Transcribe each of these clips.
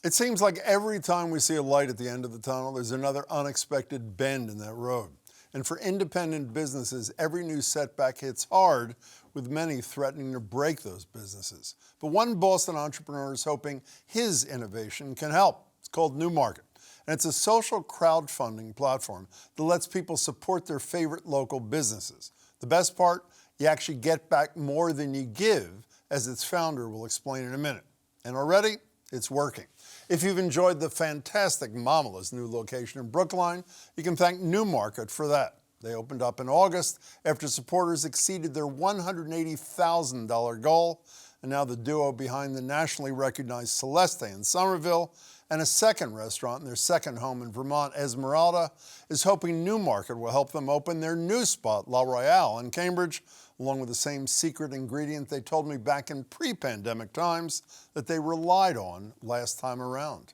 It seems like every time we see a light at the end of the tunnel, there's another unexpected bend in that road. And for independent businesses, every new setback hits hard, with many threatening to break those businesses. But one Boston entrepreneur is hoping his innovation can help. It's called NuMarket, and it's a social crowdfunding platform that lets people support their favorite local businesses. The best part, you actually get back more than you give, as its founder will explain in a minute. And already, it's working. If you've enjoyed the fantastic Mamala's new location in Brookline, you can thank NuMarket for that. They opened up in August after supporters exceeded their $180,000 goal, and now the duo behind the nationally recognized Celeste in Somerville and a second restaurant in their second home in Vermont, Esmerelda, is hoping NuMarket will help them open their new spot, La Royale, in Cambridge, along with the same secret ingredient they told me back in pre-pandemic times that they relied on last time around.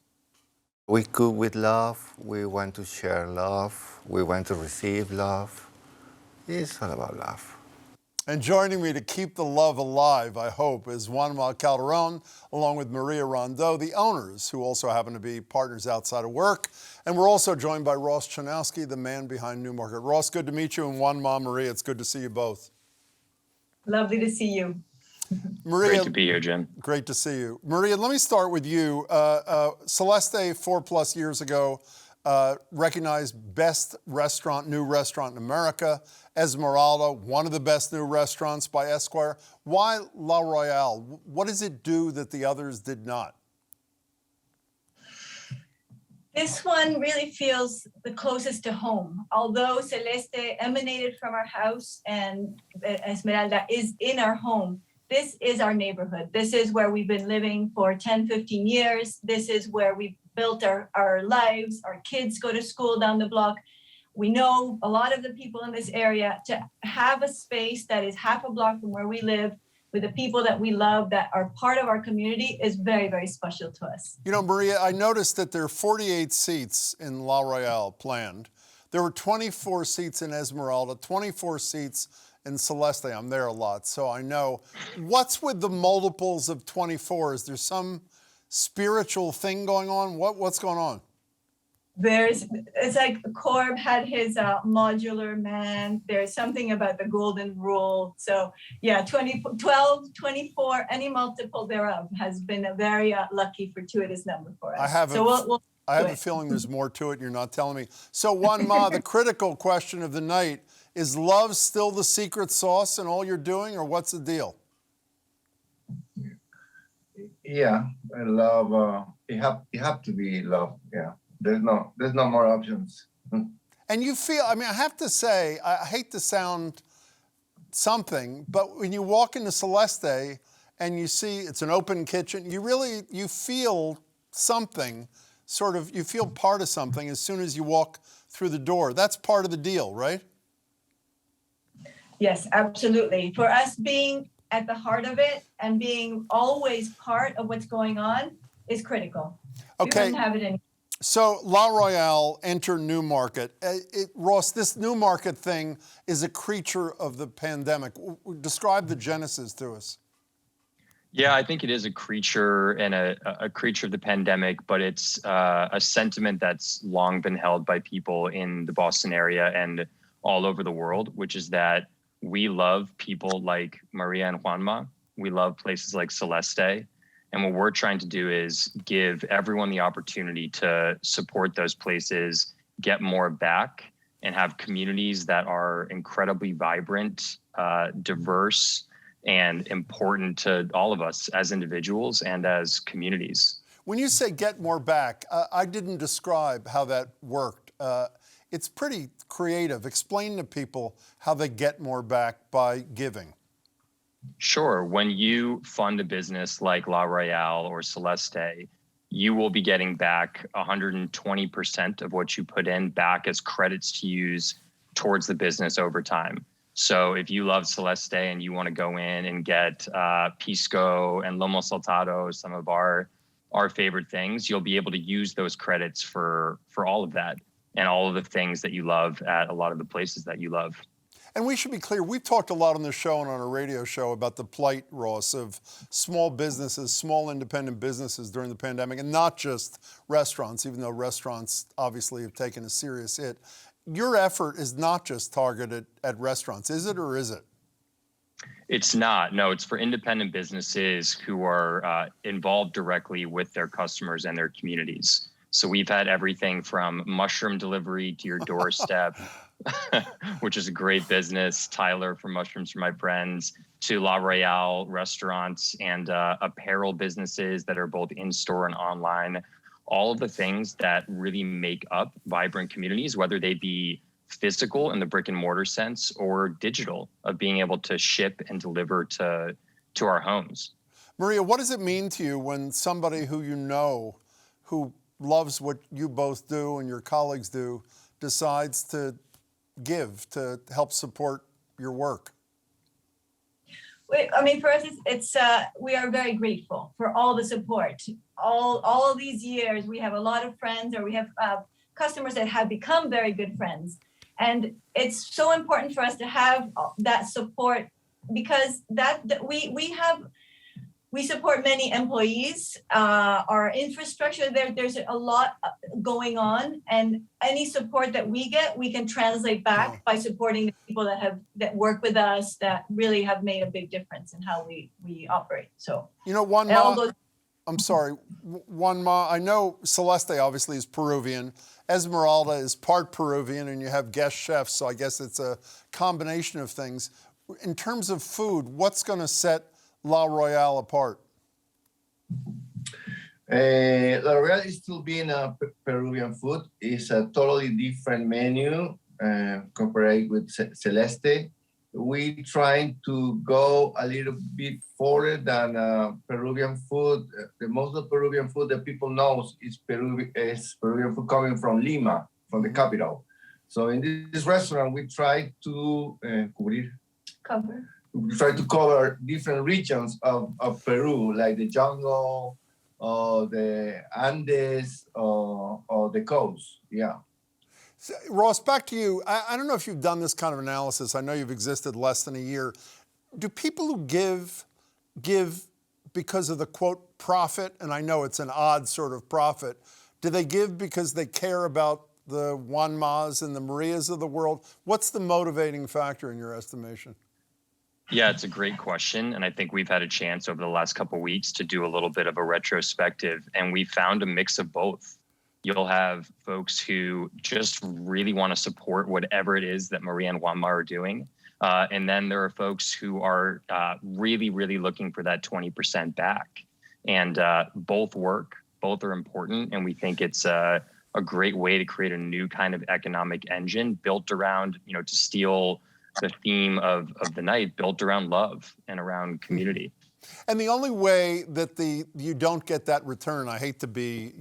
We cook with love, we want to share love, we want to receive love. It's all about love. And joining me to keep the love alive, I hope, is JuanMa Calderón, along with Maria Rondeau, the owners, who also happen to be partners outside of work. And we're also joined by Ross Chanowski, the man behind NuMarket. Ross, good to meet you, and JuanMa, Maria, it's good to see you both. Lovely to see you. Maria, great to be here, Jim. Great to see you. Maria, let me start with you. Celeste, 4+ years ago, recognized best new restaurant in America. Esmeralda, one of the best new restaurants by Esquire. Why La Royale? What does it do that the others did not? This one really feels the closest to home. Although Celeste emanated from our house and Esmeralda is in our home, this is our neighborhood. This is where we've been living for 10, 15 years. This is where we've built our lives. Our kids go to school down the block. We know a lot of the people in this area. To have a space that is half a block from where we live, with the people that we love, that are part of our community, is very, very special to us. You know, Maria, I noticed that there are 48 seats in La Royale planned. There were 24 seats in Esmeralda, 24 seats in Celeste. I'm there a lot, so I know. What's with the multiples of 24? Is there some spiritual thing going on? What's going on? It's like Corb had his modular man. There's something about the golden rule. So yeah, 12, 24, any multiple thereof has been a very lucky, fortuitous number for us. I have a feeling there's more to it and you're not telling me. So JuanMa, the critical question of the night, is love still the secret sauce in all you're doing, or what's the deal? Yeah, love, you have to be love, yeah. There's no more options. And you feel, I mean, I have to say, I hate to sound something, but when you walk into Celeste and you see it's an open kitchen, you feel something, sort of, you feel part of something as soon as you walk through the door. That's part of the deal, right? Yes, absolutely. For us, being at the heart of it and being always part of what's going on is critical. Okay. You don't have it anymore. So La Royale, enter NuMarket. Ross, this NuMarket thing is a creature of the pandemic. Describe the genesis to us. Yeah, I think it is a creature and a creature of the pandemic, but it's a sentiment that's long been held by people in the Boston area and all over the world, which is that we love people like Maria and JuanMa. We love places like Celeste. And what we're trying to do is give everyone the opportunity to support those places, get more back, and have communities that are incredibly vibrant, diverse, and important to all of us as individuals and as communities. When you say get more back, I didn't describe how that worked. It's pretty creative. Explain to people how they get more back by giving. Sure. When you fund a business like La Royale or Celeste, you will be getting back 120% of what you put in back as credits to use towards the business over time. So if you love Celeste and you want to go in and get pisco and lomo saltado, some of our favorite things, you'll be able to use those credits for all of that and all of the things that you love at a lot of the places that you love. And we should be clear, we've talked a lot on this show and on our radio show about the plight, Ross, of small businesses, small independent businesses during the pandemic, and not just restaurants, even though restaurants obviously have taken a serious hit. Your effort is not just targeted at restaurants, is it, or is it? It's not. No, it's for independent businesses who are involved directly with their customers and their communities. So we've had everything from mushroom delivery to your doorstep, which is a great business, Tyler from Mushrooms for My Friends, to La Royale restaurants and apparel businesses that are both in-store and online. All of the things that really make up vibrant communities, whether they be physical in the brick and mortar sense or digital, of being able to ship and deliver to our homes. Maria, what does it mean to you when somebody who you know, who loves what you both do and your colleagues do, decides to give to help support your work? I mean, for us, it's we are very grateful for all the support. All these years, we have a lot of friends, or we have customers that have become very good friends. And it's so important for us to have that support, because we support many employees, our infrastructure, there's a lot going on, and any support that we get, we can translate back by supporting the people that work with us, that really have made a big difference in how we operate. So, you know, JuanMa, JuanMa, I know Celeste obviously is Peruvian. Esmeralda is part Peruvian, and you have guest chefs, so I guess it's a combination of things. In terms of food, what's going to set La Royale apart? La Royale is still being a Peruvian food. It's a totally different menu compared with Celeste. We trying to go a little bit further than Peruvian food. The most of Peruvian food that people know is Peruvian food coming from Lima, from the capital. So in this restaurant, we try to cover different regions of Peru, like the jungle, or the Andes, or the coast. Yeah. So, Ross, back to you. I don't know if you've done this kind of analysis. I know you've existed less than a year. Do people who give because of the, quote, profit, and I know it's an odd sort of profit, do they give because they care about the JuanMas and the Marias of the world? What's the motivating factor in your estimation? Yeah, it's a great question. And I think we've had a chance over the last couple of weeks to do a little bit of a retrospective, and we found a mix of both. You'll have folks who just really want to support whatever it is that Maria and JuanMa are doing. And then there are folks who are really, really looking for that 20% back. And both work, both are important. And we think it's a great way to create a new kind of economic engine built around, to steal the theme of the night, built around love and around community. And the only way that you don't get that return, I hate to be,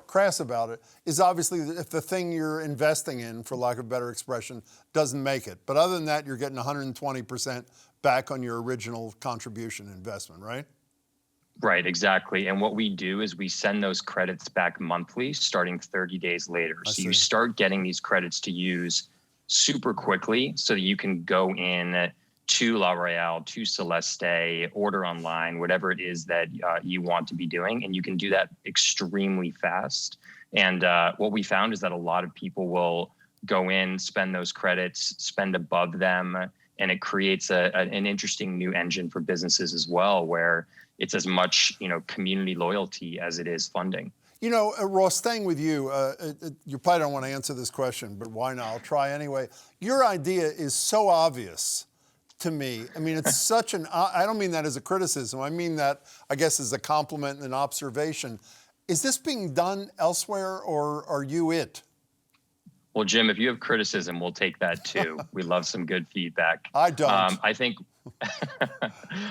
crass about it, is obviously if the thing you're investing in, for lack of a better expression, doesn't make it. But other than that, you're getting 120% back on your original contribution investment, right? Right, exactly. And what we do is we send those credits back monthly, starting 30 days later. So you start getting these credits to use super quickly so that you can go in to La Royale, to Celeste, order online, whatever it is that you want to be doing. And you can do that extremely fast. And what we found is that a lot of people will go in, spend those credits, spend above them. And it creates an interesting new engine for businesses as well, where it's as much, community loyalty as it is funding. Ross, staying with you, you probably don't want to answer this question, but why not? I'll try anyway. Your idea is so obvious to me. I mean, it's such I don't mean that as a criticism. I mean that, I guess, as a compliment and an observation. Is this being done elsewhere, or are you it? Well, Jim, if you have criticism, we'll take that too. We love some good feedback. I don't. I think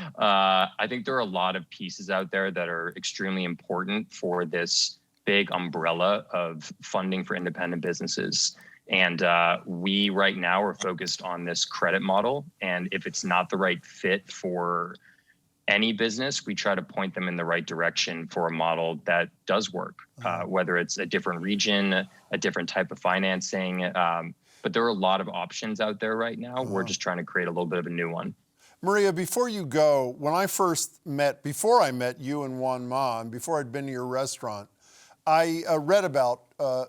there are a lot of pieces out there that are extremely important for this big umbrella of funding for independent businesses. And we right now are focused on this credit model. And if it's not the right fit for any business, we try to point them in the right direction for a model that does work, whether it's a different region, a different type of financing. but there are a lot of options out there right now. We're just trying to create a little bit of a new one. Maria, before you go, when I first before I met you and JuanMa, and before I'd been to your restaurant, I read about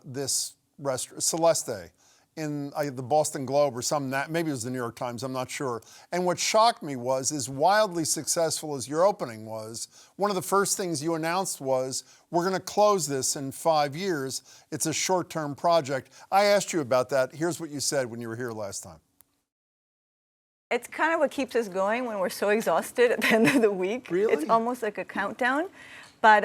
this restaurant, Celeste, in the Boston Globe or maybe it was the New York Times, I'm not sure. And what shocked me was, as wildly successful as your opening was, one of the first things you announced was, we're going to close this in 5 years. It's a short-term project. I asked you about that. Here's what you said when you were here last time. It's kind of what keeps us going when we're so exhausted at the end of the week. Really? It's almost like a countdown. But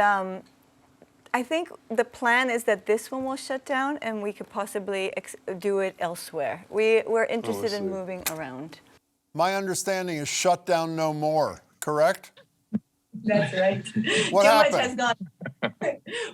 I think the plan is that this one will shut down and we could possibly do it elsewhere. We're interested in moving around. My understanding is shut down no more, correct? That's right. What Too happened? much has gone.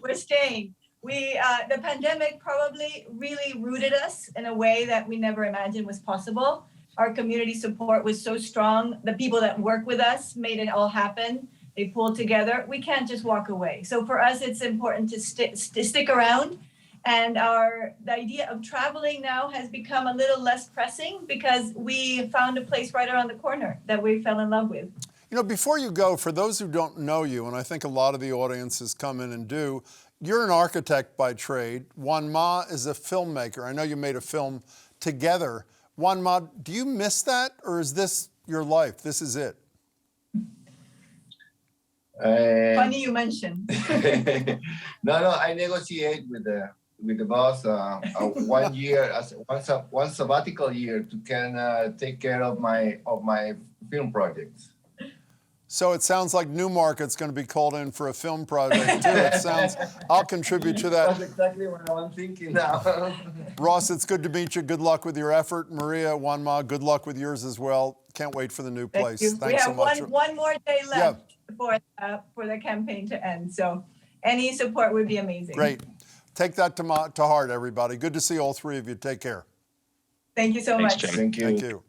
We're staying. The pandemic probably really rooted us in a way that we never imagined was possible. Our community support was so strong. The people that work with us made it all happen. They pulled together. We can't just walk away. So for us, it's important to stick around. And the idea of traveling now has become a little less pressing because we found a place right around the corner that we fell in love with. You know, before you go, for those who don't know you, and I think a lot of the audiences come in and do, you're an architect by trade. JuanMa is a filmmaker. I know you made a film together. JuanMa, do you miss that, or is this your life? This is it? Funny you mentioned. No, I negotiate with the boss 1 year, one sabbatical year to can take care of my film projects. So it sounds like NuMarket's going to be called in for a film project too. It sounds, I'll contribute to that. That's exactly what I'm thinking now. Ross, it's good to meet you. Good luck with your effort. Maria, JuanMa, good luck with yours as well. Can't wait for the new place. Thank you. Thanks so much. We have one more day left for the campaign to end. So any support would be amazing. Great. Take that to heart, everybody. Good to see all three of you. Take care. Thank you so Thanks, much. Jim. Thank you. Thank you.